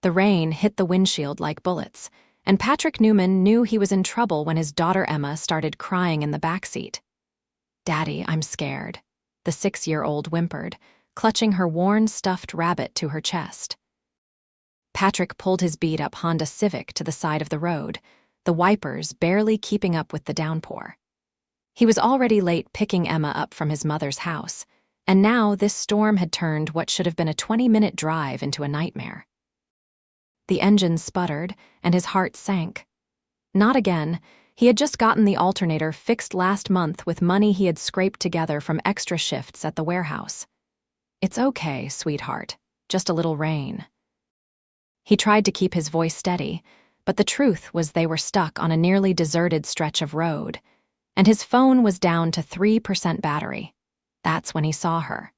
The rain hit the windshield like bullets, and Patrick Newman knew he was in trouble when his daughter Emma started crying in the backseat. "Daddy, I'm scared," the 6-year-old whimpered, clutching her worn stuffed rabbit to her chest. Patrick pulled his beat-up Honda Civic to the side of the road, the wipers barely keeping up with the downpour. He was already late picking Emma up from his mother's house, and now this storm had turned what should have been a 20-minute drive into a nightmare. The engine sputtered, and his heart sank. Not again. He had just gotten the alternator fixed last month with money he had scraped together from extra shifts at the warehouse. "It's okay, sweetheart. Just a little rain." He tried to keep his voice steady, but the truth was they were stuck on a nearly deserted stretch of road, and his phone was down to 3% battery. That's when he saw her.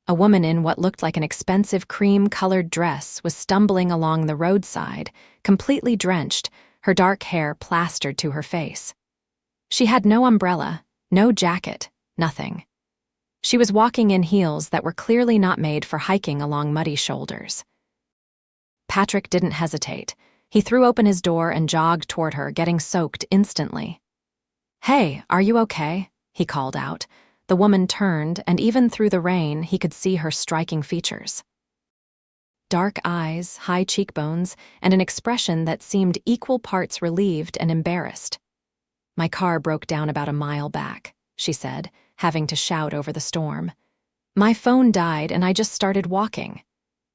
A woman in what looked like an expensive cream-colored dress was stumbling along the roadside, completely drenched, her dark hair plastered to her face. She had no umbrella, no jacket, nothing. She was walking in heels that were clearly not made for hiking along muddy shoulders. Patrick didn't hesitate. He threw open his door and jogged toward her, getting soaked instantly. "Hey, are you okay?" he called out. The woman turned, and even through the rain, he could see her striking features. Dark eyes, high cheekbones, and an expression that seemed equal parts relieved and embarrassed. "My car broke down about a mile back," she said, having to shout over the storm. "My phone died and I just started walking.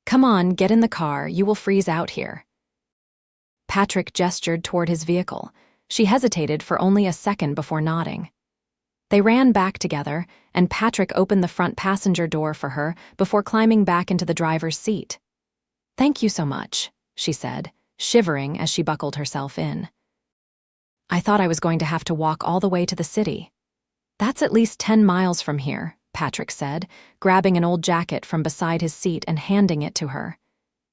Come on, get in the car, you will freeze out here." Patrick gestured toward his vehicle. She hesitated for only a second before nodding. They ran back together, and Patrick opened the front passenger door for her before climbing back into the driver's seat. "Thank you so much," she said, shivering as she buckled herself in. "I thought I was going to have to walk all the way to the city." "That's at least 10 miles from here," Patrick said, grabbing an old jacket from beside his seat and handing it to her.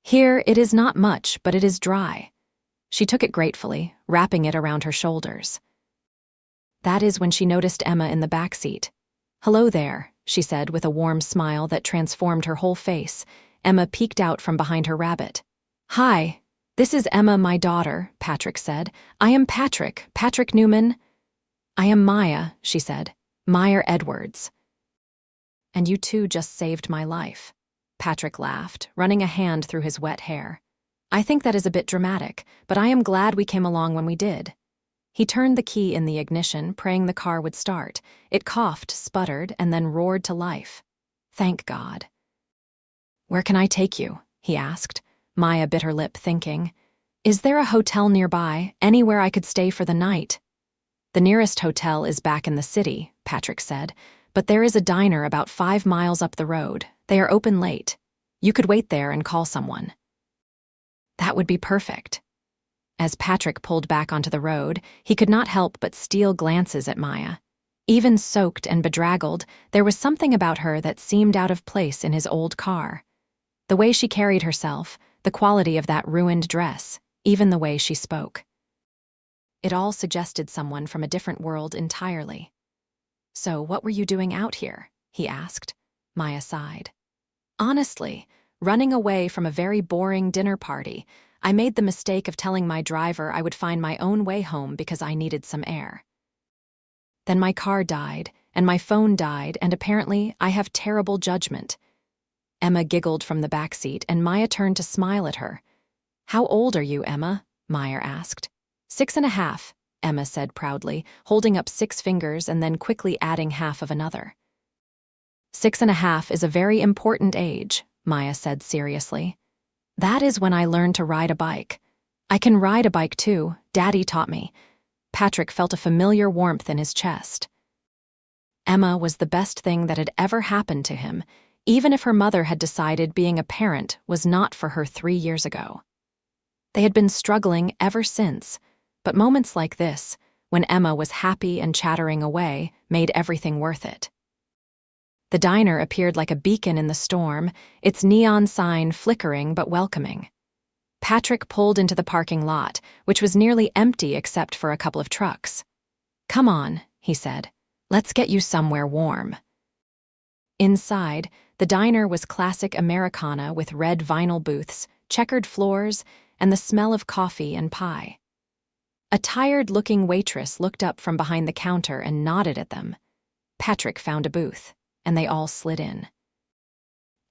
"Here, it is not much, but it is dry." She took it gratefully, wrapping it around her shoulders. That is when she noticed Emma in the back seat. "Hello there," she said with a warm smile that transformed her whole face. Emma peeked out from behind her rabbit. "Hi, this is Emma, my daughter," Patrick said. "I am Patrick Newman." "I am Maya," she said. "Meyer Edwards." "And you two just saved my life." Patrick laughed, running a hand through his wet hair. "I think that is a bit dramatic, but I am glad we came along when we did." He turned the key in the ignition, praying the car would start. It coughed, sputtered, and then roared to life. Thank God. "Where can I take you?" he asked. Maya bit her lip, thinking. "Is there a hotel nearby, anywhere I could stay for the night?" "The nearest hotel is back in the city," Patrick said, "but there is a diner about 5 miles up the road. They are open late. You could wait there and call someone." "That would be perfect." As Patrick pulled back onto the road, he could not help but steal glances at Maya. Even soaked and bedraggled, there was something about her that seemed out of place in his old car. The way she carried herself, the quality of that ruined dress, even the way she spoke. It all suggested someone from a different world entirely. "So what were you doing out here?" he asked. Maya sighed. "Honestly, running away from a very boring dinner party, I made the mistake of telling my driver I would find my own way home because I needed some air. Then my car died, and my phone died, and apparently I have terrible judgment." Emma giggled from the back seat, and Maya turned to smile at her. "How old are you, Emma?" Maya asked. 6.5, Emma said proudly, holding up 6 fingers and then quickly adding half of another. 6.5 is a very important age, Maya said seriously. "That is when I learned to ride a bike. I can ride a bike too, Daddy taught me." Patrick felt a familiar warmth in his chest. Emma was the best thing that had ever happened to him, even if her mother had decided being a parent was not for her 3 years ago. They had been struggling ever since, but moments like this, when Emma was happy and chattering away, made everything worth it. The diner appeared like a beacon in the storm, its neon sign flickering but welcoming. Patrick pulled into the parking lot, which was nearly empty except for a couple of trucks. "Come on," he said. "Let's get you somewhere warm." Inside, the diner was classic Americana with red vinyl booths, checkered floors, and the smell of coffee and pie. A tired-looking waitress looked up from behind the counter and nodded at them. Patrick found a booth, and they all slid in.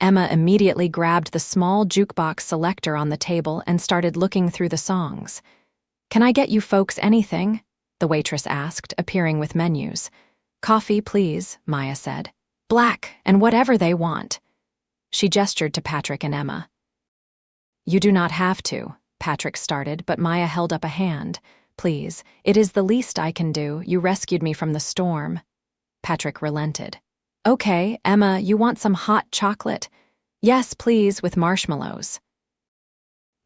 Emma immediately grabbed the small jukebox selector on the table and started looking through the songs. "Can I get you folks anything?" the waitress asked, appearing with menus. "Coffee, please," Maya said. "Black, and whatever they want." She gestured to Patrick and Emma. "You do not have to," Patrick started, but Maya held up a hand. "Please, it is the least I can do. You rescued me from the storm." Patrick relented. "Okay, Emma, you want some hot chocolate?" "Yes, please, with marshmallows."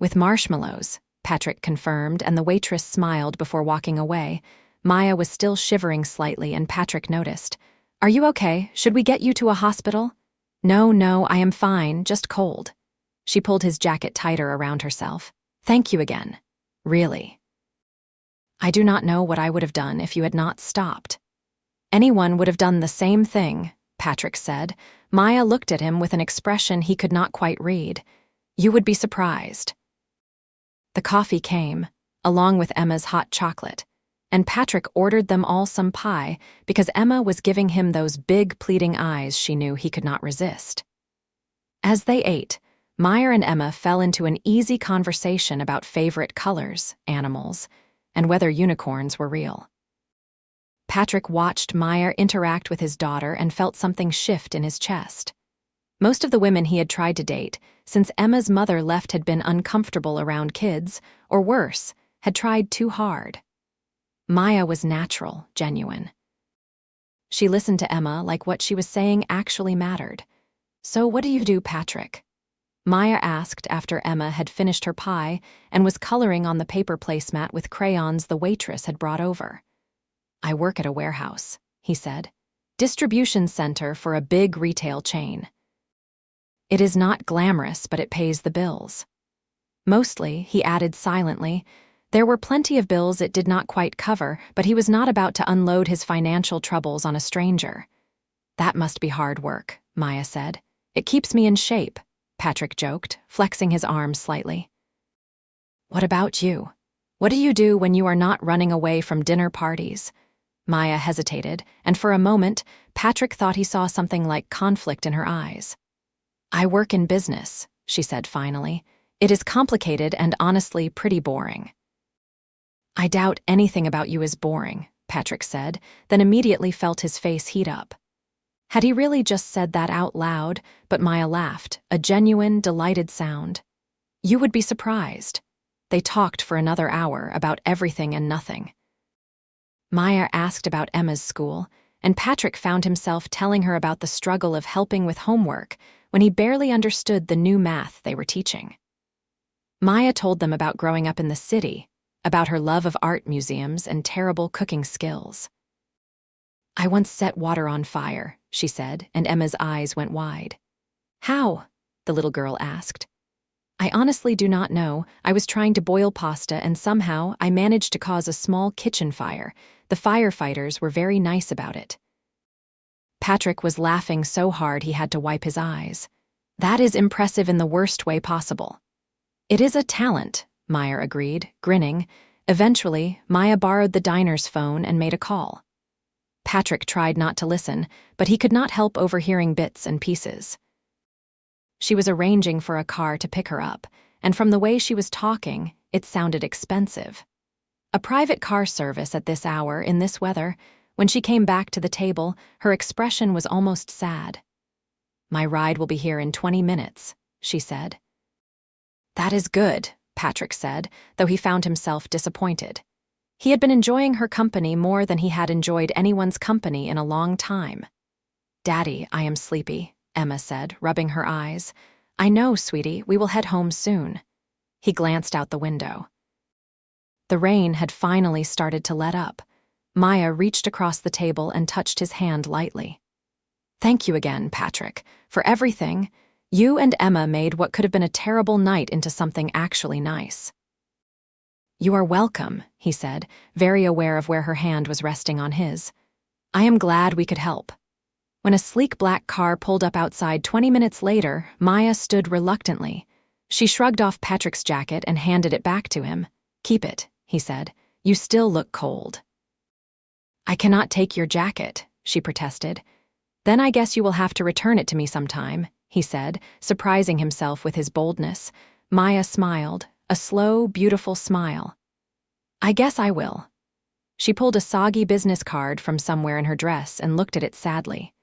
"With marshmallows," Patrick confirmed, and the waitress smiled before walking away. Maya was still shivering slightly, and Patrick noticed. "Are you okay? Should we get you to a hospital?" No, I am fine, just cold." She pulled his jacket tighter around herself. "Thank you again. Really. I do not know what I would have done if you had not stopped." "Anyone would have done the same thing," Patrick said. Maya looked at him with an expression he could not quite read. "You would be surprised." The coffee came, along with Emma's hot chocolate, and Patrick ordered them all some pie because Emma was giving him those big pleading eyes she knew he could not resist. As they ate, Maya and Emma fell into an easy conversation about favorite colors, animals, and whether unicorns were real. Patrick watched Maya interact with his daughter and felt something shift in his chest. Most of the women he had tried to date, since Emma's mother left, had been uncomfortable around kids, or worse, had tried too hard. Maya was natural, genuine. She listened to Emma like what she was saying actually mattered. "So what do you do, Patrick?" Maya asked after Emma had finished her pie and was coloring on the paper placemat with crayons the waitress had brought over. "I work at a warehouse," he said. "Distribution center for a big retail chain. It is not glamorous, but it pays the bills." Mostly, he added silently, there were plenty of bills it did not quite cover, but he was not about to unload his financial troubles on a stranger. "That must be hard work," Maya said. "It keeps me in shape," Patrick joked, flexing his arms slightly. "What about you? What do you do when you are not running away from dinner parties?" Maya hesitated, and for a moment, Patrick thought he saw something like conflict in her eyes. "I work in business," she said finally. "It is complicated and honestly pretty boring." "I doubt anything about you is boring," Patrick said, then immediately felt his face heat up. Had he really just said that out loud? But Maya laughed, a genuine, delighted sound. "You would be surprised." They talked for another hour about everything and nothing. Maya asked about Emma's school, and Patrick found himself telling her about the struggle of helping with homework when he barely understood the new math they were teaching. Maya told them about growing up in the city, about her love of art museums and terrible cooking skills. "I once set water on fire," she said, and Emma's eyes went wide. "How?" the little girl asked. "I honestly do not know. I was trying to boil pasta and somehow I managed to cause a small kitchen fire. The firefighters were very nice about it." Patrick was laughing so hard he had to wipe his eyes. "That is impressive in the worst way possible." "It is a talent," Maya agreed, grinning. Eventually, Maya borrowed the diner's phone and made a call. Patrick tried not to listen, but he could not help overhearing bits and pieces. She was arranging for a car to pick her up, and from the way she was talking, it sounded expensive. A private car service at this hour, in this weather. When she came back to the table, her expression was almost sad. "My ride will be here in 20 minutes, she said. "That is good," Patrick said, though he found himself disappointed. He had been enjoying her company more than he had enjoyed anyone's company in a long time. "Daddy, I am sleepy," Emma said, rubbing her eyes. "I know, sweetie, we will head home soon." He glanced out the window. The rain had finally started to let up. Maya reached across the table and touched his hand lightly. "Thank you again, Patrick, for everything. You and Emma made what could have been a terrible night into something actually nice." "You are welcome," he said, very aware of where her hand was resting on his. "I am glad we could help." When a sleek black car pulled up outside 20 minutes later, Maya stood reluctantly. She shrugged off Patrick's jacket and handed it back to him. "Keep it," he said. "You still look cold." "I cannot take your jacket," she protested. "Then I guess you will have to return it to me sometime," he said, surprising himself with his boldness. Maya smiled, a slow, beautiful smile. "I guess I will." She pulled a soggy business card from somewhere in her dress and looked at it sadly.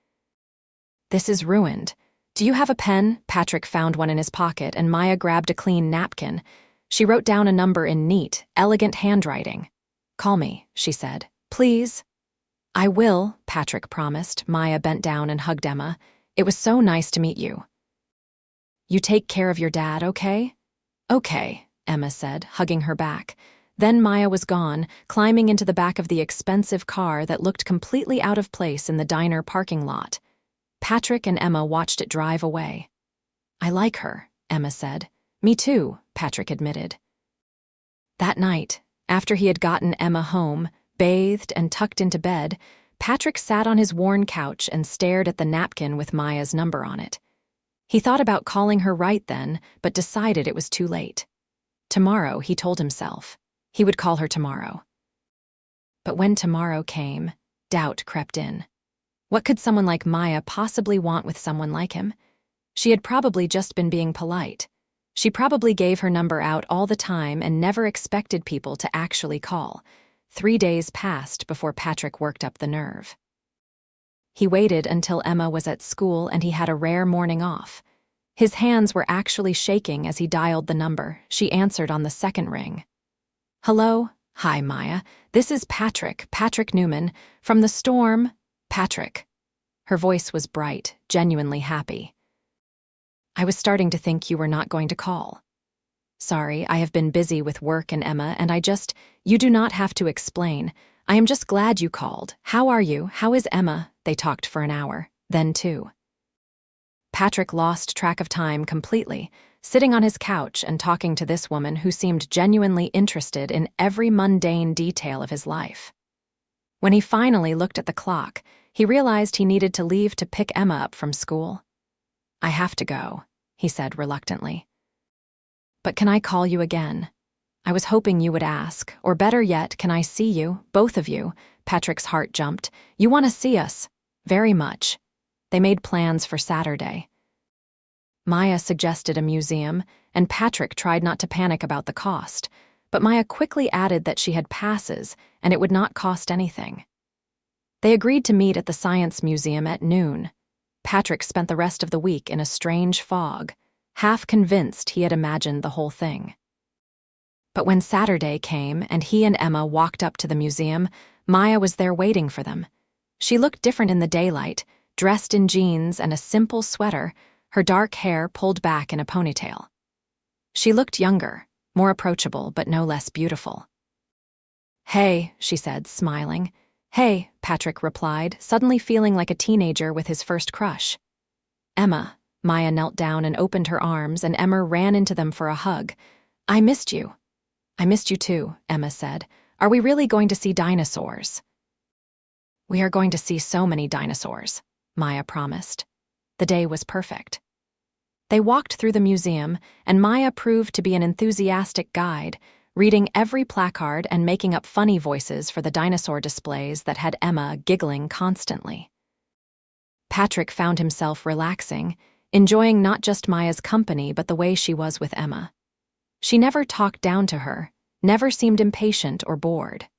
"This is ruined. Do you have a pen?" Patrick found one in his pocket, and Maya grabbed a clean napkin. She wrote down a number in neat, elegant handwriting. "Call me," she said. "Please?" "I will," Patrick promised. Maya bent down and hugged Emma. "It was so nice to meet you." "You take care of your dad, okay?" "Okay," Emma said, hugging her back. Then Maya was gone, climbing into the back of the expensive car that looked completely out of place in the diner parking lot. Patrick and Emma watched it drive away. "I like her," Emma said. "Me too," Patrick admitted. That night, after he had gotten Emma home, bathed and tucked into bed, Patrick sat on his worn couch and stared at the napkin with Maya's number on it. He thought about calling her right then, but decided it was too late. Tomorrow, he told himself. He would call her tomorrow. But when tomorrow came, doubt crept in. What could someone like Maya possibly want with someone like him? She had probably just been being polite. She probably gave her number out all the time and never expected people to actually call. 3 days passed before Patrick worked up the nerve. He waited until Emma was at school and he had a rare morning off. His hands were actually shaking as he dialed the number. She answered on the second ring. "Hello? Hi, Maya. This is Patrick Newman, from the storm." "Patrick." Her voice was bright, genuinely happy. "I was starting to think you were not going to call." "Sorry, I have been busy with work and Emma, and you do not have to explain. I am just glad you called. How are you? How is Emma?" They talked for an hour, then 2. Patrick lost track of time completely, sitting on his couch and talking to this woman who seemed genuinely interested in every mundane detail of his life. When he finally looked at the clock, he realized he needed to leave to pick Emma up from school. "I have to go," he said reluctantly. "But can I call you again? I was hoping you would ask, or better yet, can I see you, both of you?" Patrick's heart jumped. "You want to see us?" "Very much." They made plans for Saturday. Maya suggested a museum, and Patrick tried not to panic about the cost, but Maya quickly added that she had passes and it would not cost anything. They agreed to meet at the Science Museum at noon. Patrick spent the rest of the week in a strange fog, half convinced he had imagined the whole thing. But when Saturday came and he and Emma walked up to the museum, Maya was there waiting for them. She looked different in the daylight, dressed in jeans and a simple sweater, her dark hair pulled back in a ponytail. She looked younger, more approachable, but no less beautiful. "Hey," she said, smiling. "Hey," Patrick replied, suddenly feeling like a teenager with his first crush. "Emma." Maya knelt down and opened her arms, and Emma ran into them for a hug. "I missed you." "I missed you too," Emma said. "Are we really going to see dinosaurs?" "We are going to see so many dinosaurs," Maya promised. The day was perfect. They walked through the museum, and Maya proved to be an enthusiastic guide, reading every placard and making up funny voices for the dinosaur displays that had Emma giggling constantly. Patrick found himself relaxing, enjoying not just Maya's company but the way she was with Emma. She never talked down to her, never seemed impatient or bored.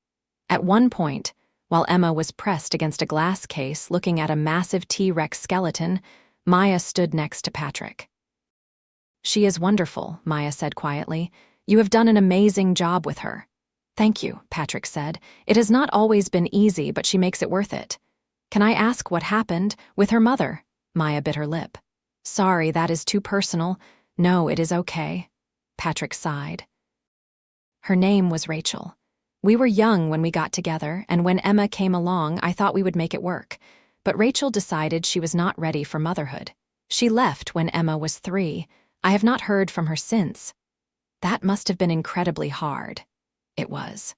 At one point, while Emma was pressed against a glass case looking at a massive T-Rex skeleton, Maya stood next to Patrick. "She is wonderful," Maya said quietly. "You have done an amazing job with her." "Thank you," Patrick said. "It has not always been easy, but she makes it worth it." "Can I ask what happened with her mother?" Maya bit her lip. "Sorry, that is too personal." "No, it is okay." Patrick sighed. "Her name was Rachel. We were young when we got together, and when Emma came along, I thought we would make it work. But Rachel decided she was not ready for motherhood. She left when Emma was 3. I have not heard from her since. That must have been incredibly hard." It was.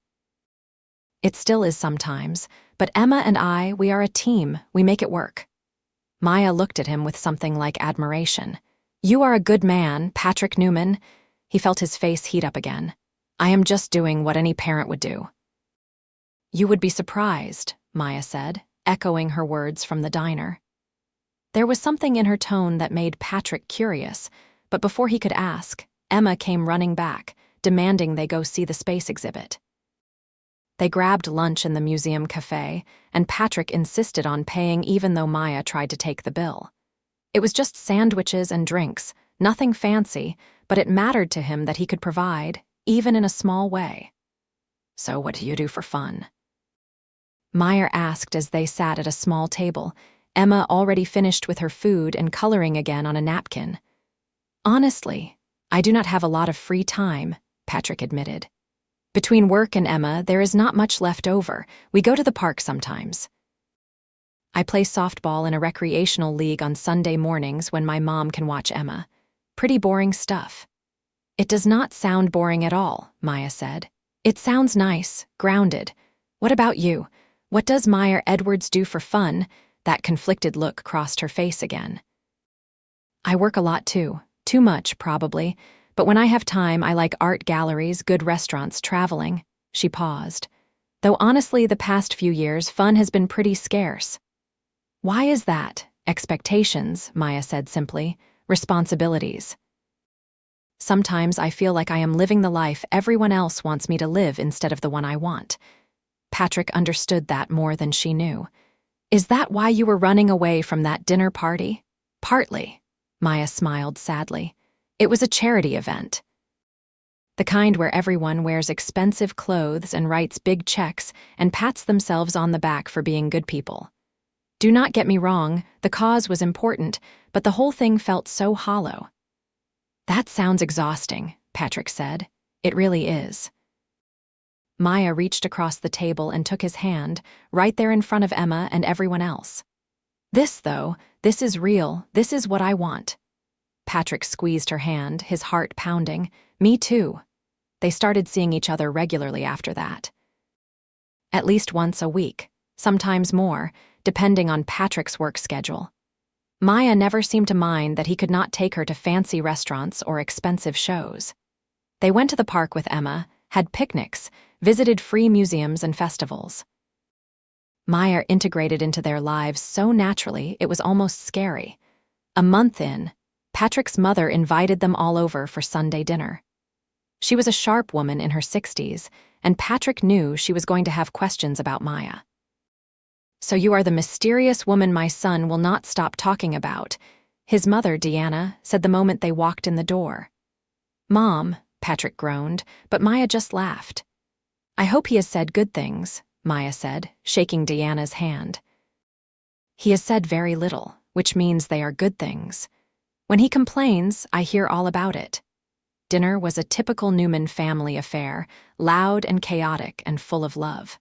"It still is sometimes, but Emma and we are a team. We make it work." Maya looked at him with something like admiration. You are a good man, Patrick Newman. He felt his face heat up again. I am just doing what any parent would do. You would be surprised, Maya said, echoing her words from the diner. There was something in her tone that made Patrick curious, but before he could ask, Emma came running back, demanding they go see the space exhibit. They grabbed lunch in the museum cafe, and Patrick insisted on paying even though Maya tried to take the bill. It was just sandwiches and drinks, nothing fancy, but it mattered to him that he could provide, even in a small way. So what do you do for fun? Maya asked as they sat at a small table, Emma already finished with her food and coloring again on a napkin. Honestly, I do not have a lot of free time, Patrick admitted. Between work and Emma, there is not much left over. We go to the park sometimes. I play softball in a recreational league on Sunday mornings when my mom can watch Emma. Pretty boring stuff. It does not sound boring at all, Maya said. It sounds nice, grounded. What about you? What does Maya Edwards do for fun? That conflicted look crossed her face again. I work a lot too. Too much, probably. But when I have time, I like art galleries, good restaurants, traveling. She paused. Though honestly, the past few years, fun has been pretty scarce. Why is that? Expectations, Maya said simply. Responsibilities. Sometimes I feel like I am living the life everyone else wants me to live instead of the one I want. Patrick understood that more than she knew. Is that why you were running away from that dinner party? Partly. Maya smiled sadly. It was a charity event. The kind where everyone wears expensive clothes and writes big checks and pats themselves on the back for being good people. Do not get me wrong, the cause was important, but the whole thing felt so hollow. That sounds exhausting, Patrick said. It really is. Maya reached across the table and took his hand, right there in front of Emma and everyone else. This, though, this is real, this is what I want. Patrick squeezed her hand, his heart pounding. Me too. They started seeing each other regularly after that. At least once a week, sometimes more, depending on Patrick's work schedule. Maya never seemed to mind that he could not take her to fancy restaurants or expensive shows. They went to the park with Emma, had picnics, visited free museums and festivals. Maya integrated into their lives so naturally it was almost scary. A month in, Patrick's mother invited them all over for Sunday dinner. She was a sharp woman in her 60s, and Patrick knew she was going to have questions about Maya. So you are the mysterious woman my son will not stop talking about, his mother, Deanna, said the moment they walked in the door. Mom, Patrick groaned, but Maya just laughed. I hope he has said good things, Maya said, shaking Deanna's hand. He has said very little, which means they are good things. When he complains, I hear all about it. Dinner was a typical Newman family affair, loud and chaotic and full of love.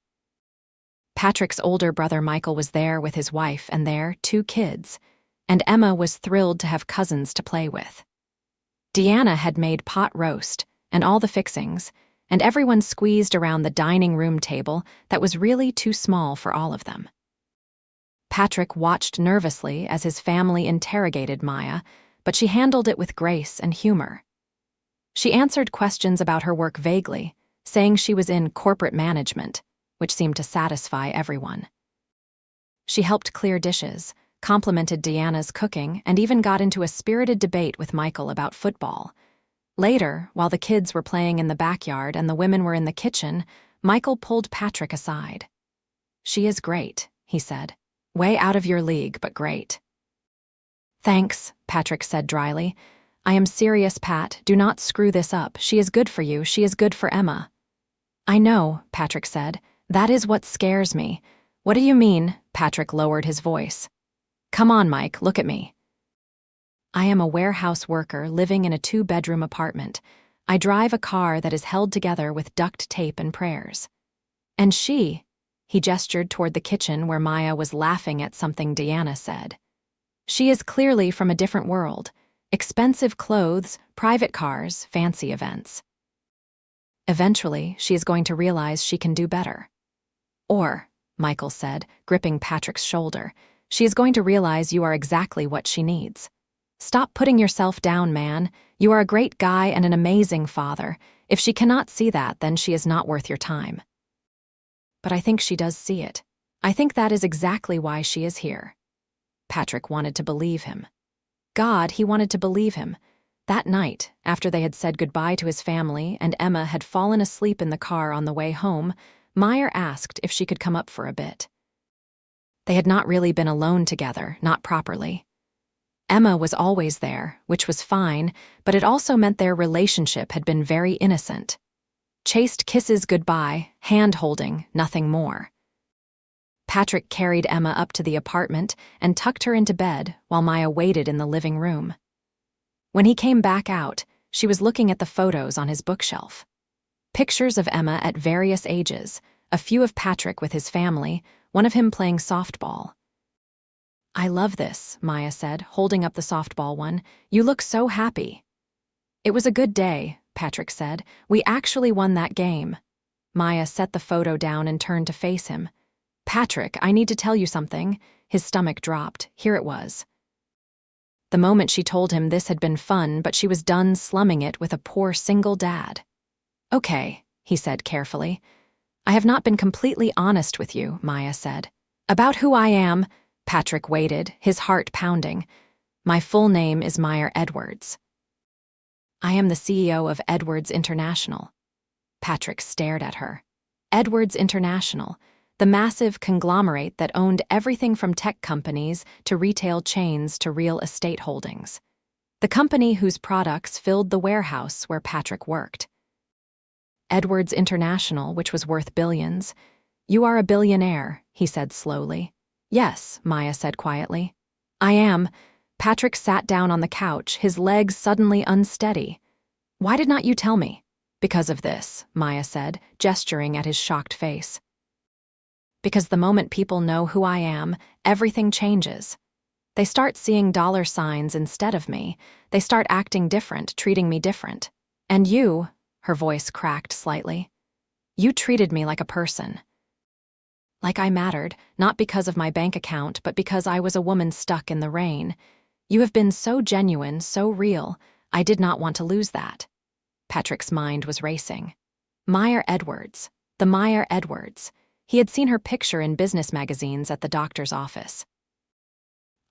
Patrick's older brother Michael was there with his wife and their 2 kids, and Emma was thrilled to have cousins to play with. Deanna had made pot roast and all the fixings, and everyone squeezed around the dining room table that was really too small for all of them. Patrick watched nervously as his family interrogated Maya, but she handled it with grace and humor. She answered questions about her work vaguely, saying she was in corporate management, which seemed to satisfy everyone. She helped clear dishes, complimented Deanna's cooking, and even got into a spirited debate with Michael about football. Later, while the kids were playing in the backyard and the women were in the kitchen, Michael pulled Patrick aside. She is great, he said. Way out of your league, but great. Thanks, Patrick said dryly. I am serious, Pat. Do not screw this up. She is good for you. She is good for Emma. I know, Patrick said. That is what scares me. What do you mean? Patrick lowered his voice. Come on, Mike, look at me. I am a warehouse worker living in a 2-bedroom apartment. I drive a car that is held together with duct tape and prayers. And she, he gestured toward the kitchen where Maya was laughing at something Deanna said. She is clearly from a different world. Expensive clothes, private cars, fancy events. Eventually, she is going to realize she can do better. Or, Michael said, gripping Patrick's shoulder, she is going to realize you are exactly what she needs. Stop putting yourself down, man. You are a great guy and an amazing father. If she cannot see that, then she is not worth your time. But I think she does see it. I think that is exactly why she is here. Patrick wanted to believe him. God, he wanted to believe him. That night, after they had said goodbye to his family and Emma had fallen asleep in the car on the way home, Meyer asked if she could come up for a bit. They had not really been alone together, not properly. Emma was always there, which was fine, but it also meant their relationship had been very innocent. Chaste kisses goodbye, hand-holding, nothing more. Patrick carried Emma up to the apartment and tucked her into bed while Maya waited in the living room. When he came back out, she was looking at the photos on his bookshelf. Pictures of Emma at various ages, a few of Patrick with his family, one of him playing softball. I love this, Maya said, holding up the softball one. You look so happy. It was a good day, Patrick said. We actually won that game. Maya set the photo down and turned to face him. Patrick, I need to tell you something. His stomach dropped. Here it was. The moment she told him this had been fun, but she was done slumming it with a poor single dad. Okay, he said carefully. I have not been completely honest with you, Maya said. About who I am. Patrick waited, his heart pounding. My full name is Meyer Edwards. I am the CEO of Edwards International. Patrick stared at her. Edwards International, the massive conglomerate that owned everything from tech companies to retail chains to real estate holdings. The company whose products filled the warehouse where Patrick worked. Edwards International, which was worth billions. You are a billionaire, he said slowly. Yes, Maya said quietly. I am. Patrick sat down on the couch, his legs suddenly unsteady. Why did not you tell me? Because of this, Maya said, gesturing at his shocked face. Because the moment people know who I am, everything changes. They start seeing dollar signs instead of me. They start acting different, treating me different. And you, her voice cracked slightly, you treated me like a person. Like I mattered, not because of my bank account, but because I was a woman stuck in the rain. You have been so genuine, so real. I did not want to lose that. Patrick's mind was racing. Meyer Edwards. The Meyer Edwards. He had seen her picture in business magazines at the doctor's office.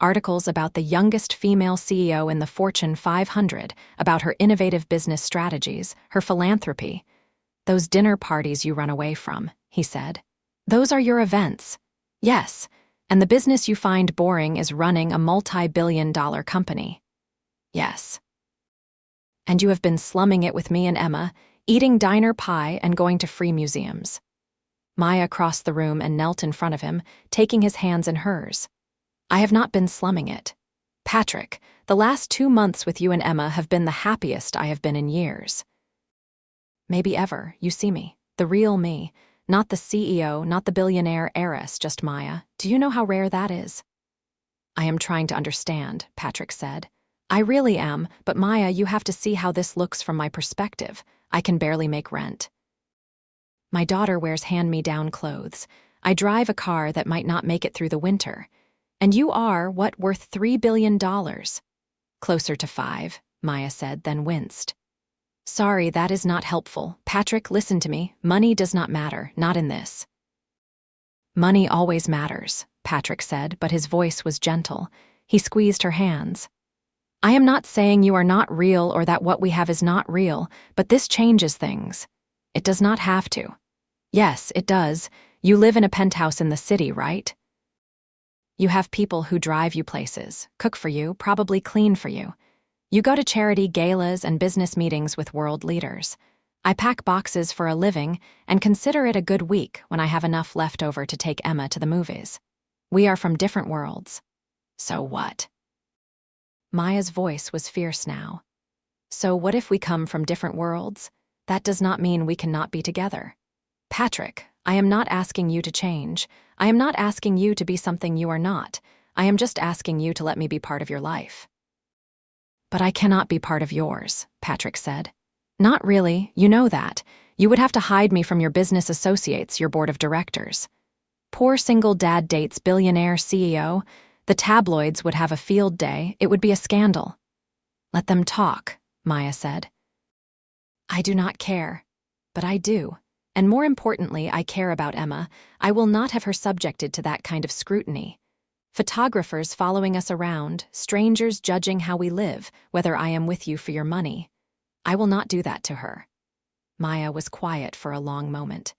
Articles about the youngest female CEO in the Fortune 500, about her innovative business strategies, her philanthropy. Those dinner parties you run away from, he said. Those are your events. Yes, and the business you find boring is running a multi-billion-dollar company. Yes. And you have been slumming it with me and Emma, eating diner pie and going to free museums. Maya crossed the room and knelt in front of him, taking his hands in hers. I have not been slumming it. Patrick, the last 2 months with you and Emma have been the happiest I have been in years. Maybe ever, you see me, the real me. Not the CEO, not the billionaire heiress, just Maya. Do you know how rare that is? I am trying to understand, Patrick said. I really am, but Maya, you have to see how this looks from my perspective. I can barely make rent. My daughter wears hand-me-down clothes. I drive a car that might not make it through the winter. And you are, what, worth $3 billion? Closer to 5, Maya said, then winced. Sorry, that is not helpful. Patrick, listen to me. Money does not matter, not in this. Money always matters, Patrick said, but his voice was gentle. He squeezed her hands. I am not saying you are not real or that what we have is not real, but this changes things. It does not have to. Yes, it does. You live in a penthouse in the city, right? You have people who drive you places, cook for you, probably clean for you. You go to charity galas and business meetings with world leaders. I pack boxes for a living and consider it a good week when I have enough left over to take Emma to the movies. We are from different worlds. So what? Maya's voice was fierce now. So what if we come from different worlds? That does not mean we cannot be together. Patrick, I am not asking you to change. I am not asking you to be something you are not. I am just asking you to let me be part of your life. But I cannot be part of yours, Patrick said. Not really, you know that. You would have to hide me from your business associates, your board of directors. Poor single dad dates billionaire CEO. The tabloids would have a field day. It would be a scandal. Let them talk, Maya said. I do not care. But I do. And more importantly, I care about Emma. I will not have her subjected to that kind of scrutiny. Photographers following us around, strangers judging how we live, whether I am with you for your money. I will not do that to her. Maya was quiet for a long moment.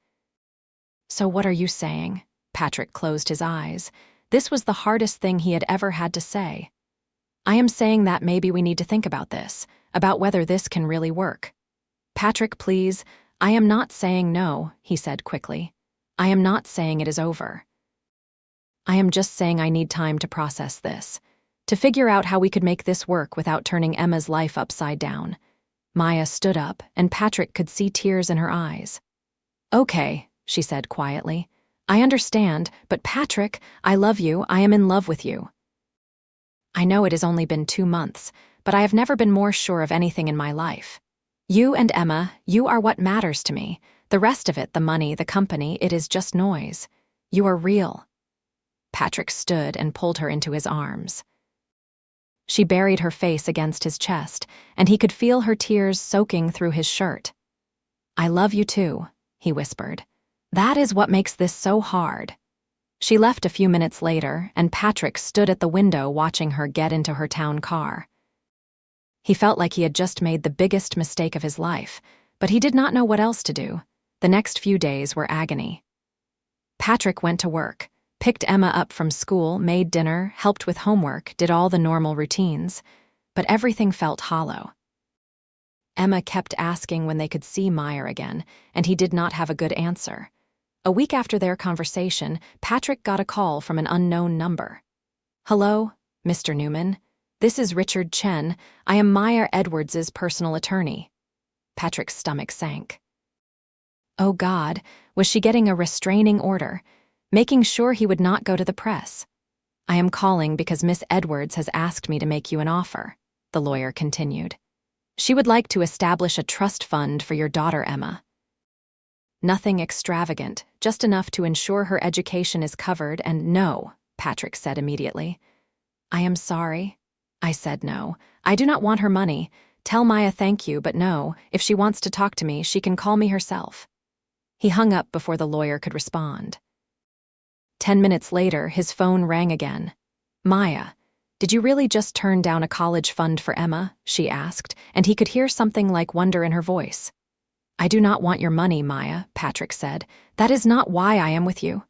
So what are you saying? Patrick closed his eyes. This was the hardest thing he had ever had to say. I am saying that maybe we need to think about this, about whether this can really work. Patrick, please, I am not saying no, he said quickly. I am not saying it is over. I am just saying I need time to process this, to figure out how we could make this work without turning Emma's life upside down. Maya stood up, and Patrick could see tears in her eyes. Okay, she said quietly. I understand, but Patrick, I love you, I am in love with you. I know it has only been 2 months, but I have never been more sure of anything in my life. You and Emma, you are what matters to me. The rest of it, the money, the company, it is just noise. You are real. Patrick stood and pulled her into his arms. She buried her face against his chest, and he could feel her tears soaking through his shirt. I love you too, he whispered. That is what makes this so hard. She left a few minutes later, and Patrick stood at the window watching her get into her town car. He felt like he had just made the biggest mistake of his life, but he did not know what else to do. The next few days were agony. Patrick went to work, picked Emma up from school, made dinner, helped with homework, did all the normal routines, but everything felt hollow. Emma kept asking when they could see Meyer again, and he did not have a good answer. A week after their conversation, Patrick got a call from an unknown number. Hello, Mr. Newman. This is Richard Chen. I am Meyer Edwards's personal attorney. Patrick's stomach sank. Oh God, was she getting a restraining order, making sure he would not go to the press? I am calling because Miss Edwards has asked me to make you an offer, the lawyer continued. She would like to establish a trust fund for your daughter, Emma. Nothing extravagant, just enough to ensure her education is covered, and no, Patrick said immediately. I am sorry. I said no. I do not want her money. Tell Maya thank you, but no, if she wants to talk to me, she can call me herself. He hung up before the lawyer could respond. 10 minutes later, his phone rang again. Maya, did you really just turn down a college fund for Emma? She asked, and he could hear something like wonder in her voice. I do not want your money, Maya, Patrick said. That is not why I am with you.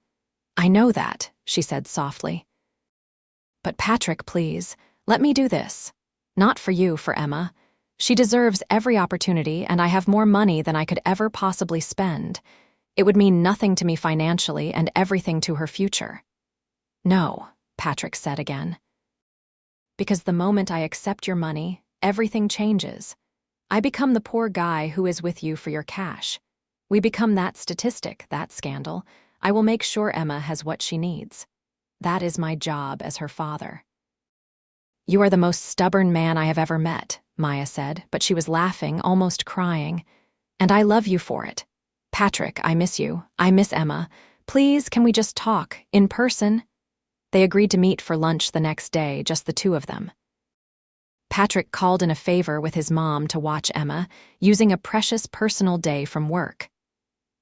I know that, she said softly. But Patrick, please, let me do this. Not for you, for Emma. She deserves every opportunity, and I have more money than I could ever possibly spend. It would mean nothing to me financially and everything to her future. No, Patrick said again. Because the moment I accept your money, everything changes. I become the poor guy who is with you for your cash. We become that statistic, that scandal. I will make sure Emma has what she needs. That is my job as her father. You are the most stubborn man I have ever met, Maya said, but she was laughing, almost crying. And I love you for it. Patrick, I miss you. I miss Emma. Please, can we just talk, in person? They agreed to meet for lunch the next day, just the two of them. Patrick called in a favor with his mom to watch Emma, using a precious personal day from work.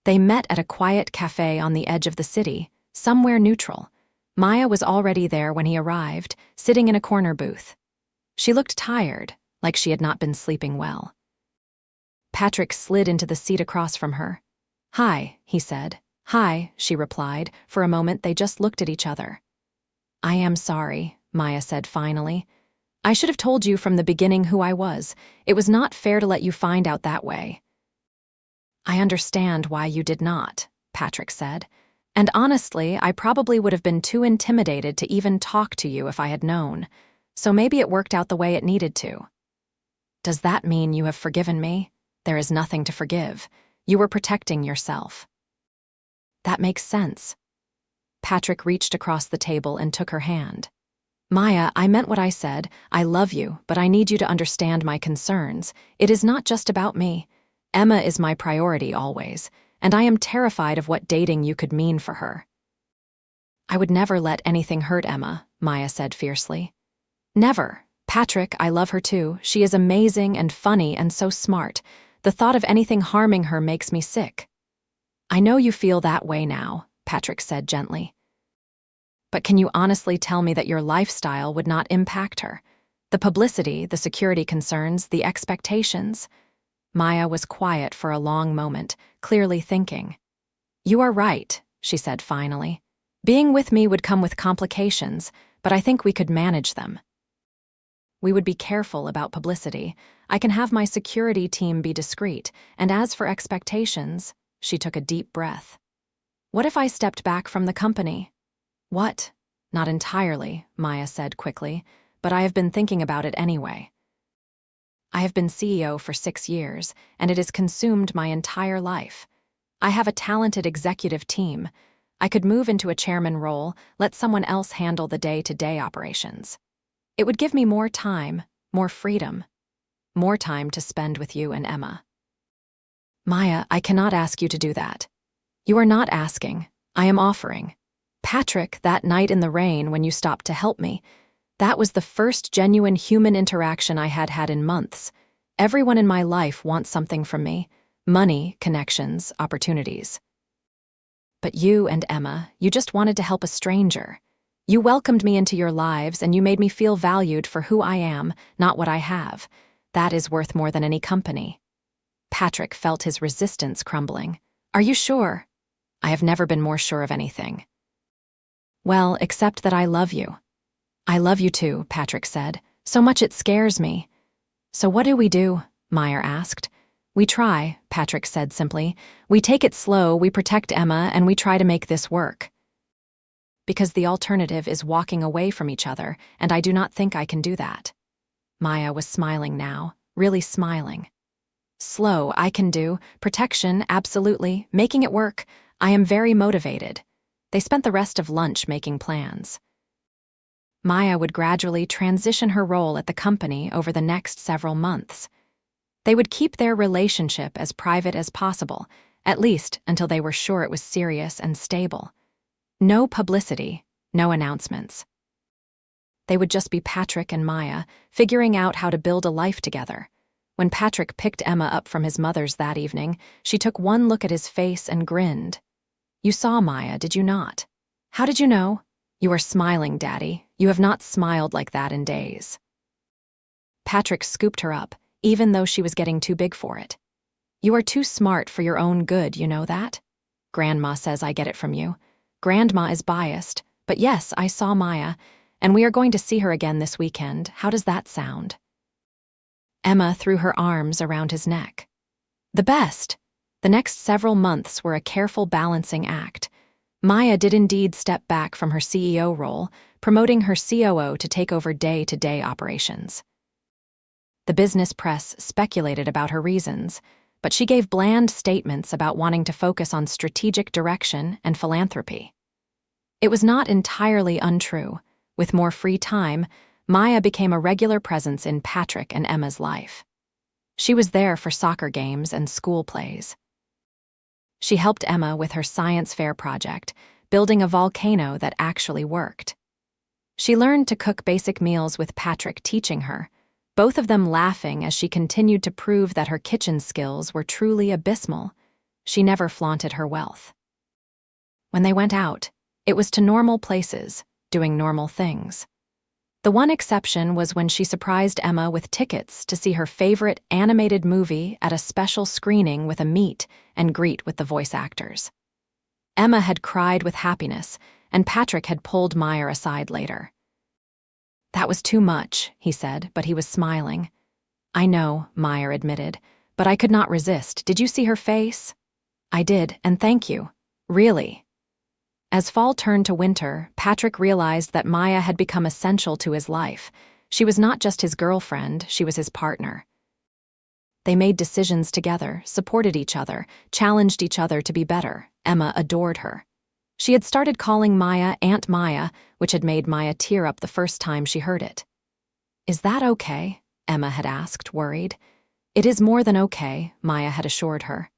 They met at a quiet cafe on the edge of the city, somewhere neutral. Maya was already there when he arrived, sitting in a corner booth. She looked tired, like she had not been sleeping well. Patrick slid into the seat across from her. Hi, he said. Hi, she replied. For a moment, they just looked at each other. I am sorry, Maya said finally. I should have told you from the beginning who I was. It was not fair to let you find out that way. I understand why you did not, Patrick said. And honestly, I probably would have been too intimidated to even talk to you if I had known. So maybe it worked out the way it needed to. Does that mean you have forgiven me? There is nothing to forgive. You were protecting yourself. That makes sense. Patrick reached across the table and took her hand. Maya, I meant what I said. I love you, but I need you to understand my concerns. It is not just about me. Emma is my priority always, and I am terrified of what dating you could mean for her. I would never let anything hurt Emma, Maya said fiercely. Never, Patrick, I love her too. She is amazing and funny and so smart. The thought of anything harming her makes me sick. I know you feel that way now, Patrick said gently. But can you honestly tell me that your lifestyle would not impact her? The publicity, the security concerns, the expectations. Maya was quiet for a long moment, clearly thinking. You are right, she said finally. Being with me would come with complications, but I think we could manage them. We would be careful about publicity. I can have my security team be discreet, and as for expectations, she took a deep breath. What if I stepped back from the company? What? Not entirely, Maya said quickly, but I have been thinking about it anyway. I have been CEO for 6 years, and it has consumed my entire life. I have a talented executive team. I could move into a chairman role, let someone else handle the day-to-day operations. It would give me more time, more freedom, more time to spend with you and Emma. Maya, I cannot ask you to do that. You are not asking. I am offering. Patrick, that night in the rain when you stopped to help me, that was the first genuine human interaction I had had in months. Everyone in my life wants something from me. Money, connections, opportunities. But you and Emma, you just wanted to help a stranger. You welcomed me into your lives and you made me feel valued for who I am, not what I have. That is worth more than any company. Patrick felt his resistance crumbling. Are you sure? I have never been more sure of anything. Well, except that I love you. I love you too, Patrick said. So much it scares me. So what do we do? Meyer asked. We try, Patrick said simply. We take it slow, we protect Emma, and we try to make this work. Because the alternative is walking away from each other, and I do not think I can do that. Maya was smiling now, really smiling. Slow, I can do. Protection, absolutely. Making it work. I am very motivated. They spent the rest of lunch making plans. Maya would gradually transition her role at the company over the next several months. They would keep their relationship as private as possible, at least until they were sure it was serious and stable. No publicity, no announcements. They would just be Patrick and Maya, figuring out how to build a life together. When Patrick picked Emma up from his mother's that evening, she took one look at his face and grinned. You saw Maya, did you not? How did you know? You are smiling, Daddy. You have not smiled like that in days. Patrick scooped her up, even though she was getting too big for it. You are too smart for your own good, you know that? Grandma says I get it from you. Grandma is biased, but yes, I saw Maya, and we are going to see her again this weekend. How does that sound? Emma threw her arms around his neck. The best. The next several months were a careful balancing act. Maya did indeed step back from her CEO role, promoting her COO to take over day-to-day operations. The business press speculated about her reasons, but she gave bland statements about wanting to focus on strategic direction and philanthropy. It was not entirely untrue. With more free time, Maya became a regular presence in Patrick and Emma's life. She was there for soccer games and school plays. She helped Emma with her science fair project, building a volcano that actually worked. She learned to cook basic meals with Patrick teaching her, both of them laughing as she continued to prove that her kitchen skills were truly abysmal. She never flaunted her wealth. When they went out, it was to normal places, doing normal things. The one exception was when she surprised Emma with tickets to see her favorite animated movie at a special screening with a meet and greet with the voice actors. Emma had cried with happiness, and Patrick had pulled Meyer aside later. That was too much, he said, but he was smiling. I know, Meyer admitted, but I could not resist. Did you see her face? I did, and thank you. Really. As fall turned to winter, Patrick realized that Maya had become essential to his life. She was not just his girlfriend, she was his partner. They made decisions together, supported each other, challenged each other to be better. Emma adored her. She had started calling Maya Aunt Maya, which had made Maya tear up the first time she heard it. Is that okay? Emma had asked, worried. It is more than okay, Maya had assured her.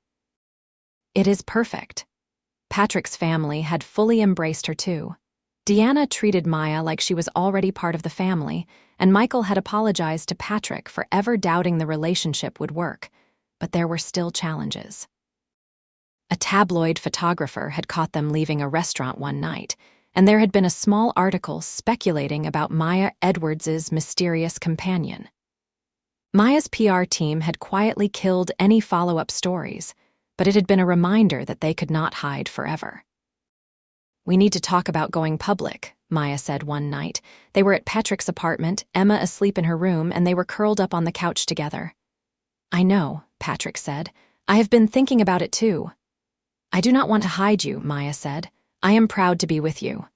It is perfect. Patrick's family had fully embraced her too. Deanna treated Maya like she was already part of the family, and Michael had apologized to Patrick for ever doubting the relationship would work, but there were still challenges. A tabloid photographer had caught them leaving a restaurant one night, and there had been a small article speculating about Maya Edwards's mysterious companion. Maya's PR team had quietly killed any follow-up stories, but it had been a reminder that they could not hide forever. "We need to talk about going public," Maya said one night. They were at Patrick's apartment, Emma asleep in her room, and they were curled up on the couch together. "I know," Patrick said. "I have been thinking about it too." "I do not want to hide you," Maya said. "I am proud to be with you.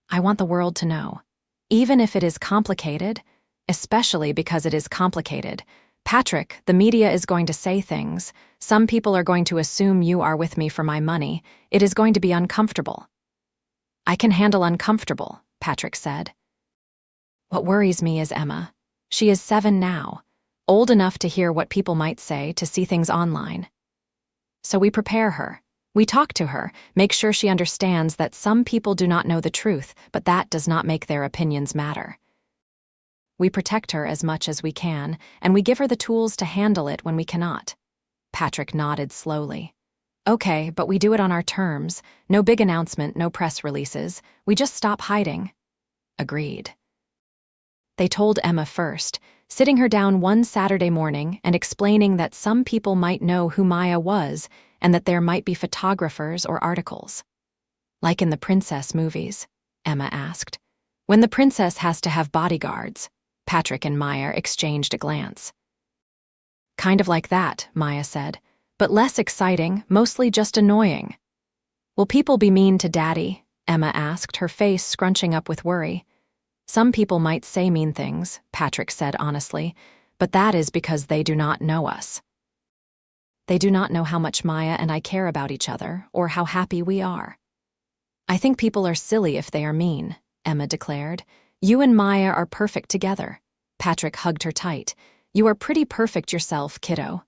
I want the world to know. Even if it is complicated, especially because it is complicated. Patrick, the media is going to say things. Some people are going to assume you are with me for my money. It is going to be uncomfortable." "I can handle uncomfortable," Patrick said. "What worries me is Emma. She is 7 now, old enough to hear what people might say, to see things online. So we prepare her. We talk to her, make sure she understands that some people do not know the truth, but that does not make their opinions matter. We protect her as much as we can, and we give her the tools to handle it when we cannot." Patrick nodded slowly. "Okay, but we do it on our terms. No big announcement, no press releases. We just stop hiding." "Agreed." They told Emma first, sitting her down one Saturday morning and explaining that some people might know who Maya was and that there might be photographers or articles. "Like in the princess movies?" Emma asked. "When the princess has to have bodyguards." Patrick and Maya exchanged a glance. "Kind of like that," Maya said, "but less exciting, mostly just annoying." "Will people be mean to Daddy?" Emma asked, her face scrunching up with worry. "Some people might say mean things," Patrick said honestly, "but that is because they do not know us. They do not know how much Maya and I care about each other, or how happy we are." "I think people are silly if they are mean," Emma declared. "You and Maya are perfect together." Patrick hugged her tight. "You are pretty perfect yourself, kiddo."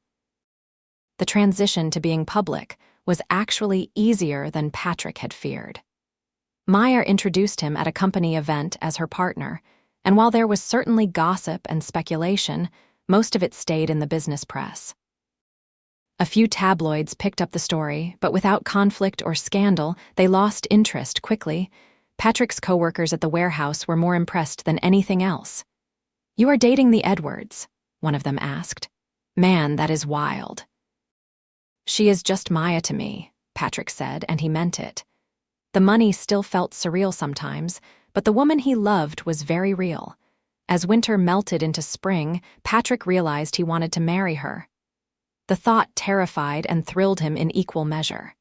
The transition to being public was actually easier than Patrick had feared. Maya introduced him at a company event as her partner, and while there was certainly gossip and speculation, most of it stayed in the business press. A few tabloids picked up the story, but without conflict or scandal, they lost interest quickly. Patrick's coworkers at the warehouse were more impressed than anything else. "You are dating the Edwards?" one of them asked. "Man, that is wild." "She is just Maya to me," Patrick said, and he meant it. The money still felt surreal sometimes, but the woman he loved was very real. As winter melted into spring, Patrick realized he wanted to marry her. The thought terrified and thrilled him in equal measure.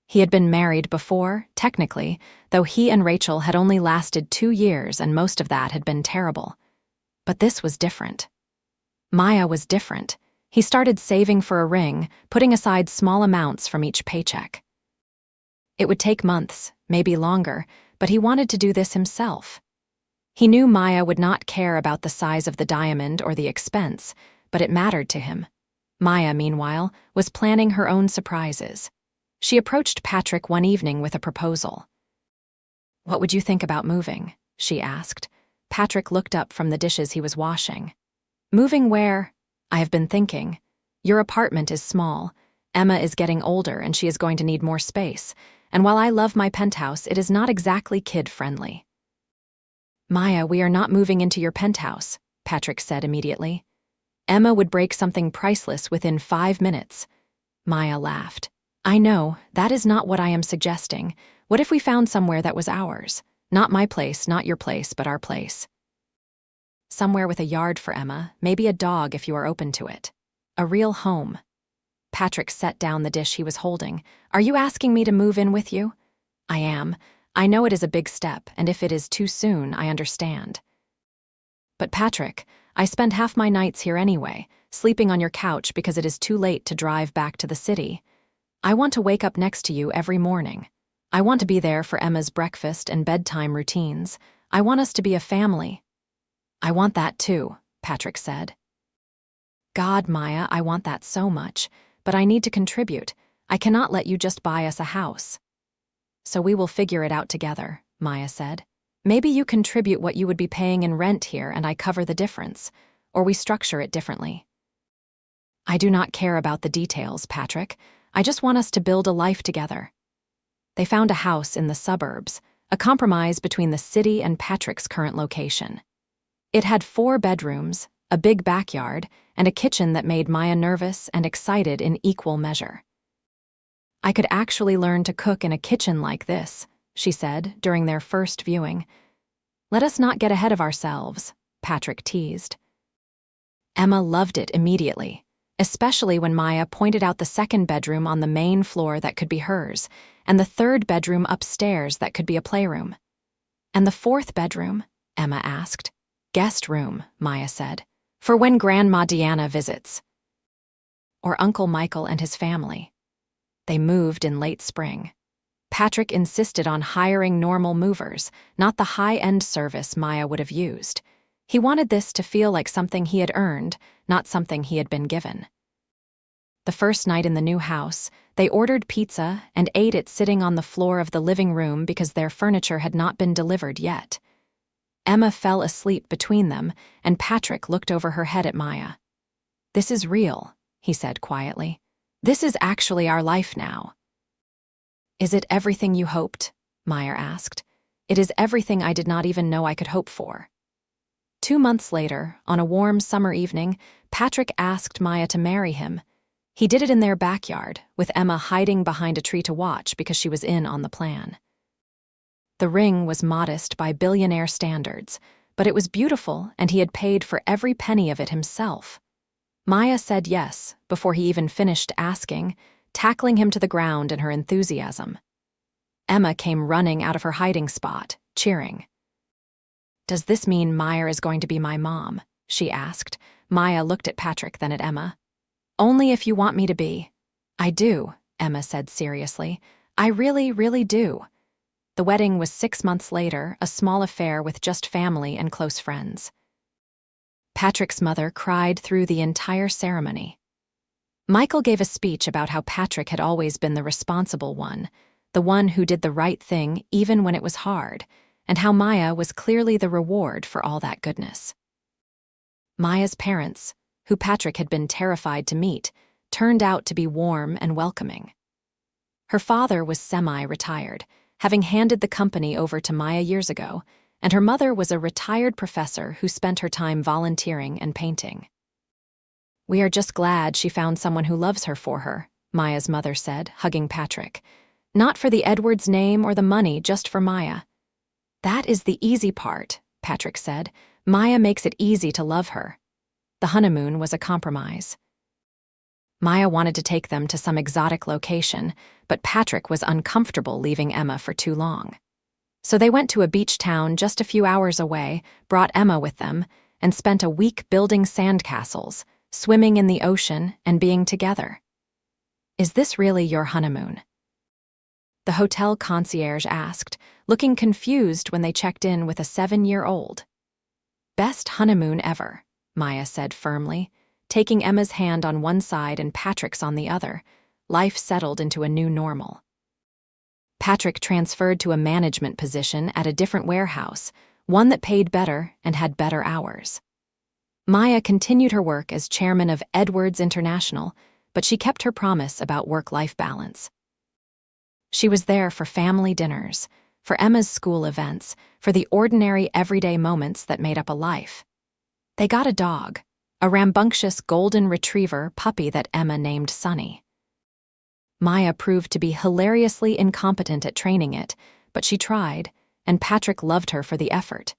He had been married before, technically, though he and Rachel had only lasted 2 years and most of that had been terrible. But this was different. Maya was different. He started saving for a ring, putting aside small amounts from each paycheck. It would take months, maybe longer, but he wanted to do this himself. He knew Maya would not care about the size of the diamond or the expense, but it mattered to him. Maya, meanwhile, was planning her own surprises. She approached Patrick one evening with a proposal. "What would you think about moving?" she asked. Patrick looked up from the dishes he was washing. "Moving where?" "I have been thinking. Your apartment is small. Emma is getting older and she is going to need more space. And while I love my penthouse, it is not exactly kid-friendly." "Maya, we are not moving into your penthouse," Patrick said immediately. "Emma would break something priceless within 5 minutes." Maya laughed. "I know, that is not what I am suggesting. What if we found somewhere that was ours? Not my place, not your place, but our place. Somewhere with a yard for Emma, maybe a dog if you are open to it. A real home." Patrick set down the dish he was holding. "Are you asking me to move in with you?" "I am. I know it is a big step, and if it is too soon, I understand. But Patrick, I spend half my nights here anyway, sleeping on your couch because it is too late to drive back to the city. I want to wake up next to you every morning. I want to be there for Emma's breakfast and bedtime routines. I want us to be a family." "I want that too," Patrick said. "God, Maya, I want that so much, but I need to contribute. I cannot let you just buy us a house." "So we will figure it out together," Maya said. Maybe you contribute what you would be paying in rent here and I cover the difference, or we structure it differently. I do not care about the details, Patrick. I just want us to build a life together. They found a house in the suburbs, a compromise between the city and Patrick's current location. It had 4 bedrooms, a big backyard, and a kitchen that made Maya nervous and excited in equal measure. I could actually learn to cook in a kitchen like this, she said during their first viewing. Let us not get ahead of ourselves, Patrick teased. Emma loved it immediately, especially when Maya pointed out the 2nd bedroom on the main floor that could be hers, and the 3rd bedroom upstairs that could be a playroom. And the 4th bedroom? Emma asked. Guest room, Maya said, for when Grandma Deanna visits. Or Uncle Michael and his family. They moved in late spring. Patrick insisted on hiring normal movers, not the high-end service Maya would have used. He wanted this to feel like something he had earned, not something he had been given. The first night in the new house, they ordered pizza and ate it sitting on the floor of the living room because their furniture had not been delivered yet. Emma fell asleep between them, and Patrick looked over her head at Maya. This is real, he said quietly. This is actually our life now. Is it everything you hoped? Maya asked. It is everything I did not even know I could hope for. 2 months later, on a warm summer evening, Patrick asked Maya to marry him. He did it in their backyard, with Emma hiding behind a tree to watch because she was in on the plan. The ring was modest by billionaire standards, but it was beautiful and he had paid for every penny of it himself. Maya said yes before he even finished asking, tackling him to the ground in her enthusiasm. Emma came running out of her hiding spot, cheering. Does this mean Maya is going to be my mom? She asked. Maya looked at Patrick, then at Emma. Only if you want me to be. I do, Emma said seriously. I really, really do. The wedding was 6 months later, a small affair with just family and close friends. Patrick's mother cried through the entire ceremony. Michael gave a speech about how Patrick had always been the responsible one, the one who did the right thing even when it was hard, and how Maya was clearly the reward for all that goodness. Maya's parents, who Patrick had been terrified to meet, turned out to be warm and welcoming. Her father was semi-retired, having handed the company over to Maya years ago, and her mother was a retired professor who spent her time volunteering and painting. We are just glad she found someone who loves her for her, Maya's mother said, hugging Patrick. Not for the Edwards name or the money, just for Maya. That is the easy part, Patrick said. Maya makes it easy to love her. The honeymoon was a compromise. Maya wanted to take them to some exotic location, but Patrick was uncomfortable leaving Emma for too long. So they went to a beach town just a few hours away, brought Emma with them, and spent a week building sandcastles, swimming in the ocean, and being together. Is this really your honeymoon? The hotel concierge asked, looking confused when they checked in with a 7-year-old. Best honeymoon ever, Maya said firmly, taking Emma's hand on one side and Patrick's on the other. Life settled into a new normal. Patrick transferred to a management position at a different warehouse, one that paid better and had better hours. Maya continued her work as chairman of Edwards International, but she kept her promise about work-life balance. She was there for family dinners, for Emma's school events, for the ordinary everyday moments that made up a life. They got a dog, a rambunctious golden retriever puppy that Emma named Sunny. Maya proved to be hilariously incompetent at training it, but she tried, and Patrick loved her for the effort.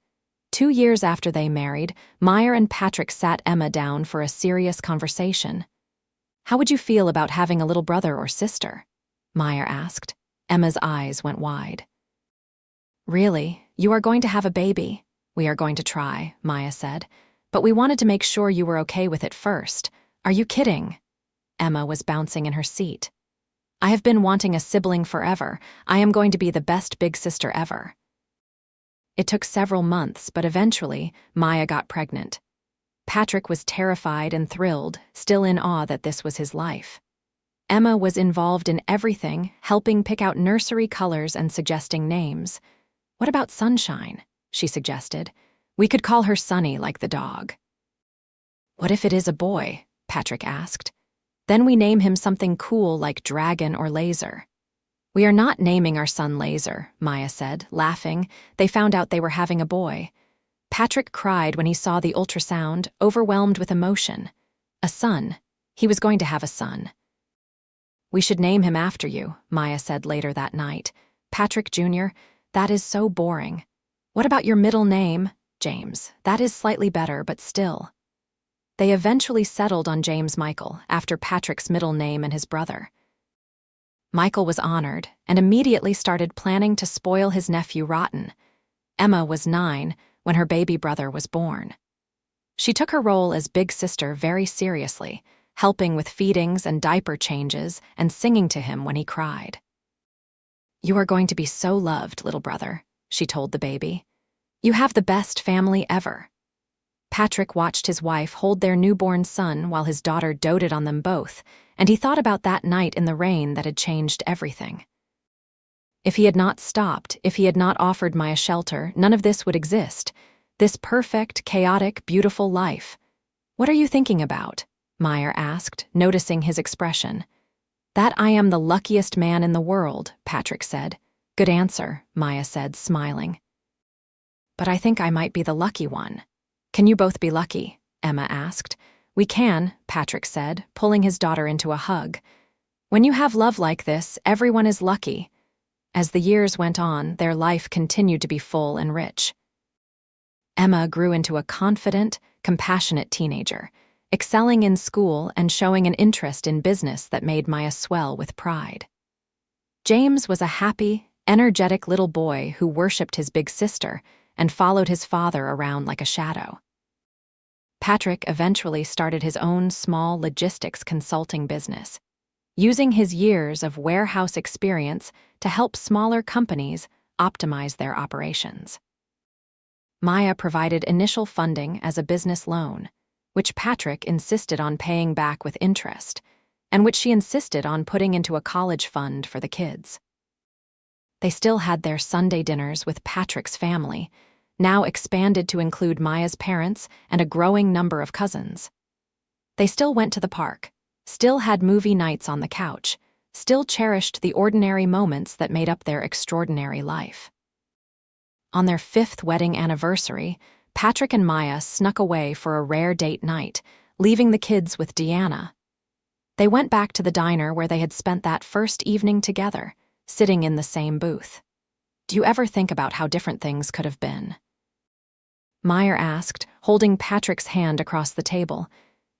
2 years after they married, Maya and Patrick sat Emma down for a serious conversation. How would you feel about having a little brother or sister? Maya asked. Emma's eyes went wide. Really, you are going to have a baby? We are going to try, Maya said. But we wanted to make sure you were okay with it first. Are you kidding? Emma was bouncing in her seat. I have been wanting a sibling forever. I am going to be the best big sister ever. It took several months, but eventually, Maya got pregnant. Patrick was terrified and thrilled, still in awe that this was his life. Emma was involved in everything, helping pick out nursery colors and suggesting names. What about Sunshine? she suggested. "We could call her Sunny like the dog." "What if it is a boy?" Patrick asked. "Then we name him something cool like Dragon or Laser." "We are not naming our son Laser," Maya said, laughing. They found out they were having a boy. Patrick cried when he saw the ultrasound, overwhelmed with emotion. A son. He was going to have a son. "We should name him after you," Maya said later that night. "Patrick Jr., that is so boring. What about your middle name?" "James. That is slightly better, but still." They eventually settled on James Michael, after Patrick's middle name and his brother. Michael was honored and immediately started planning to spoil his nephew rotten. Emma was 9 when her baby brother was born. She took her role as big sister very seriously, helping with feedings and diaper changes and singing to him when he cried. "You are going to be so loved, little brother," she told the baby. "You have the best family ever." Patrick watched his wife hold their newborn son while his daughter doted on them both, and he thought about that night in the rain that had changed everything. If he had not stopped, if he had not offered Maya shelter, none of this would exist. This perfect, chaotic, beautiful life. "What are you thinking about?" Maya asked, noticing his expression. "That I am the luckiest man in the world," Patrick said. "Good answer," Maya said, smiling. "But I think I might be the lucky one." "Can you both be lucky?" Emma asked. "We can," Patrick said, pulling his daughter into a hug. "When you have love like this, everyone is lucky." As the years went on, their life continued to be full and rich. Emma grew into a confident, compassionate teenager, excelling in school and showing an interest in business that made Maya swell with pride. James was a happy, energetic little boy who worshipped his big sister and followed his father around like a shadow. Patrick eventually started his own small logistics consulting business, using his years of warehouse experience to help smaller companies optimize their operations. Maya provided initial funding as a business loan, which Patrick insisted on paying back with interest, and which she insisted on putting into a college fund for the kids. They still had their Sunday dinners with Patrick's family, now expanded to include Maya's parents and a growing number of cousins. They still went to the park, still had movie nights on the couch, still cherished the ordinary moments that made up their extraordinary life. On their 5th wedding anniversary, Patrick and Maya snuck away for a rare date night, leaving the kids with Deanna. They went back to the diner where they had spent that first evening together, sitting in the same booth. "Do you ever think about how different things could have been?" Maya asked, holding Patrick's hand across the table.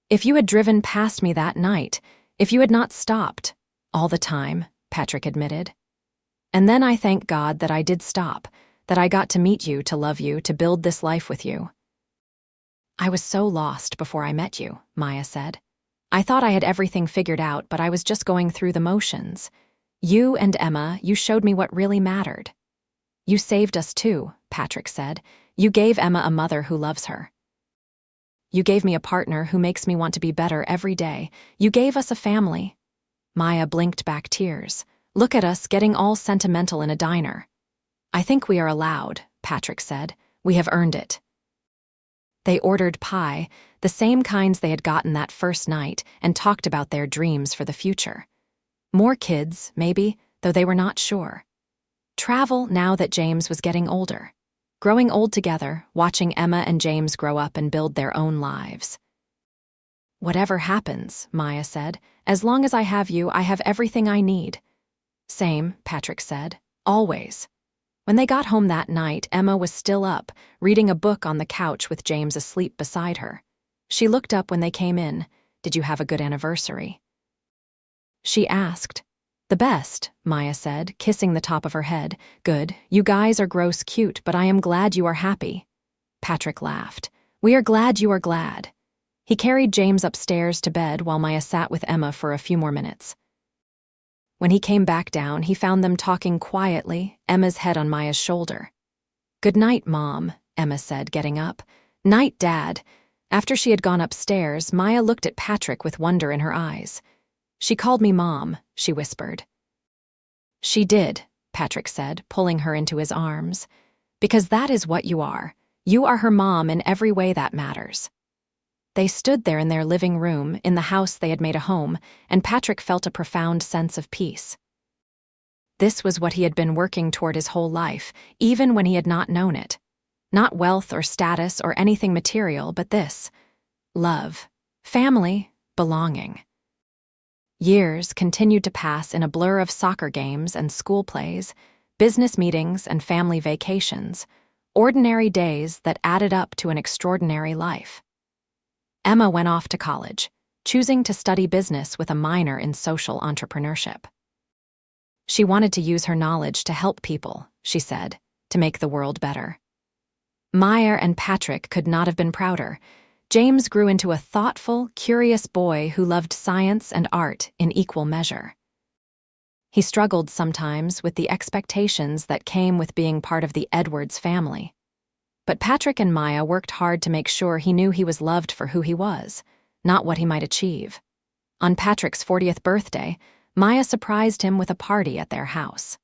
"If you had driven past me that night, if you had not stopped." "All the time," Patrick admitted. "And then I thank God that I did stop, that I got to meet you, to love you, to build this life with you." "I was so lost before I met you," Maya said. "I thought I had everything figured out, but I was just going through the motions. You and Emma, you showed me what really mattered." "You saved us too," Patrick said. "You gave Emma a mother who loves her. You gave me a partner who makes me want to be better every day. You gave us a family." Maya blinked back tears. "Look at us getting all sentimental in a diner." "I think we are allowed," Patrick said. "We have earned it." They ordered pie, the same kinds they had gotten that first night, and talked about their dreams for the future. More kids, maybe, though they were not sure. Travel now that James was getting older. Growing old together, watching Emma and James grow up and build their own lives. "Whatever happens," Maya said, "as long as I have you, I have everything I need." "Same," Patrick said. "Always." When they got home that night, Emma was still up, reading a book on the couch with James asleep beside her. She looked up when they came in. "Did you have a good anniversary?" She asked. "The best," Maya said, kissing the top of her head. "Good. You guys are gross cute, but I am glad you are happy." Patrick laughed. "We are glad you are glad." He carried James upstairs to bed while Maya sat with Emma for a few more minutes. When he came back down, he found them talking quietly, Emma's head on Maya's shoulder. "Good night, Mom," Emma said, getting up. "Night, Dad." After she had gone upstairs, Maya looked at Patrick with wonder in her eyes. "She called me Mom," she whispered. "She did," Patrick said, pulling her into his arms. Because that is what you are. You are her mom in every way that matters. They stood there in their living room, in the house they had made a home, and Patrick felt a profound sense of peace. This was what he had been working toward his whole life, even when he had not known it. Not wealth or status or anything material, but this: love, family, belonging. Years continued to pass in a blur of soccer games and school plays, business meetings and family vacations, ordinary days that added up to an extraordinary life. Emma went off to college, choosing to study business with a minor in social entrepreneurship. She wanted to use her knowledge to help people, she said, to make the world better. Maya and Patrick could not have been prouder. James grew into a thoughtful, curious boy who loved science and art in equal measure. He struggled sometimes with the expectations that came with being part of the Edwards family. But Patrick and Maya worked hard to make sure he knew he was loved for who he was, not what he might achieve. On Patrick's 40th birthday, Maya surprised him with a party at their house.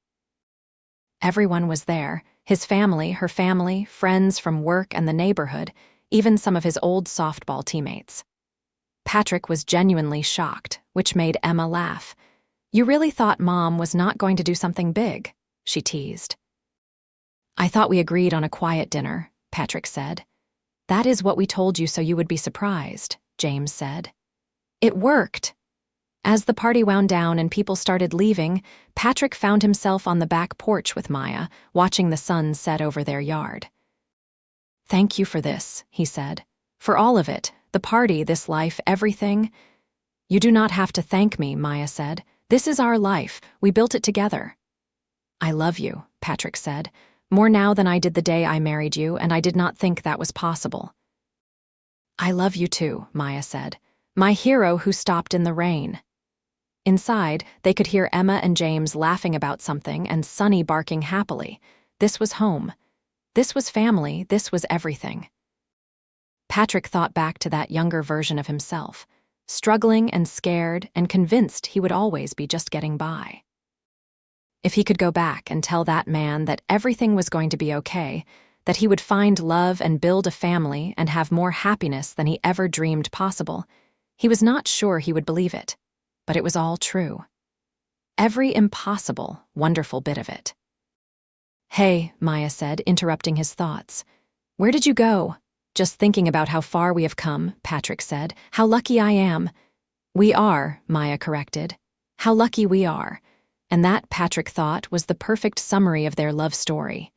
Everyone was there: his family, her family, friends from work and the neighborhood, even some of his old softball teammates. Patrick was genuinely shocked, which made Emma laugh. "You really thought Mom was not going to do something big?" she teased. "I thought we agreed on a quiet dinner," Patrick said. "That is what we told you so you would be surprised," James said. It worked. As the party wound down and people started leaving, Patrick found himself on the back porch with Maya, watching the sun set over their yard. "Thank you for this," he said. "For all of it, the party, this life, everything." "You do not have to thank me," Maya said. "This is our life. We built it together." "I love you," Patrick said, "more now than I did the day I married you, and I did not think that was possible." "I love you too," Maya said. "My hero who stopped in the rain." Inside, they could hear Emma and James laughing about something and Sonny barking happily. This was home. This was family. This was everything. Patrick thought back to that younger version of himself, struggling and scared and convinced he would always be just getting by. If he could go back and tell that man that everything was going to be okay, that he would find love and build a family and have more happiness than he ever dreamed possible, he was not sure he would believe it. But it was all true. Every impossible, wonderful bit of it. "Hey," Maya said, interrupting his thoughts. "Where did you go?" "Just thinking about how far we have come," Patrick said. "How lucky I am." "We are," Maya corrected. "How lucky we are." And that, Patrick thought, was the perfect summary of their love story.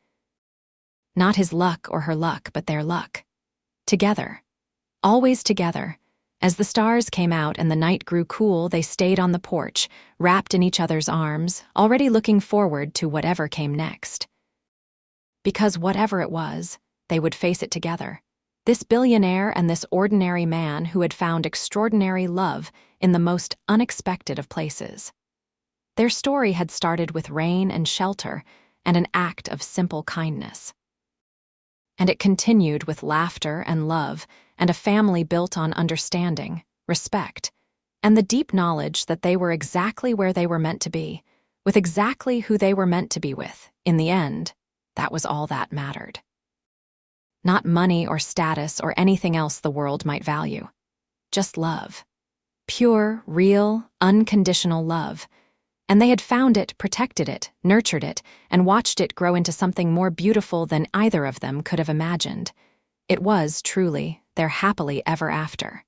Not his luck or her luck, but their luck. Together. Always together. As the stars came out and the night grew cool, they stayed on the porch, wrapped in each other's arms, already looking forward to whatever came next. Because whatever it was, they would face it together. This billionaire and this ordinary man who had found extraordinary love in the most unexpected of places. Their story had started with rain and shelter and an act of simple kindness. And it continued with laughter and love and a family built on understanding, respect, and the deep knowledge that they were exactly where they were meant to be, with exactly who they were meant to be with. In the end, that was all that mattered. Not money or status or anything else the world might value. Just love. Pure, real, unconditional love. And they had found it, protected it, nurtured it, and watched it grow into something more beautiful than either of them could have imagined. It was, truly, their happily ever after.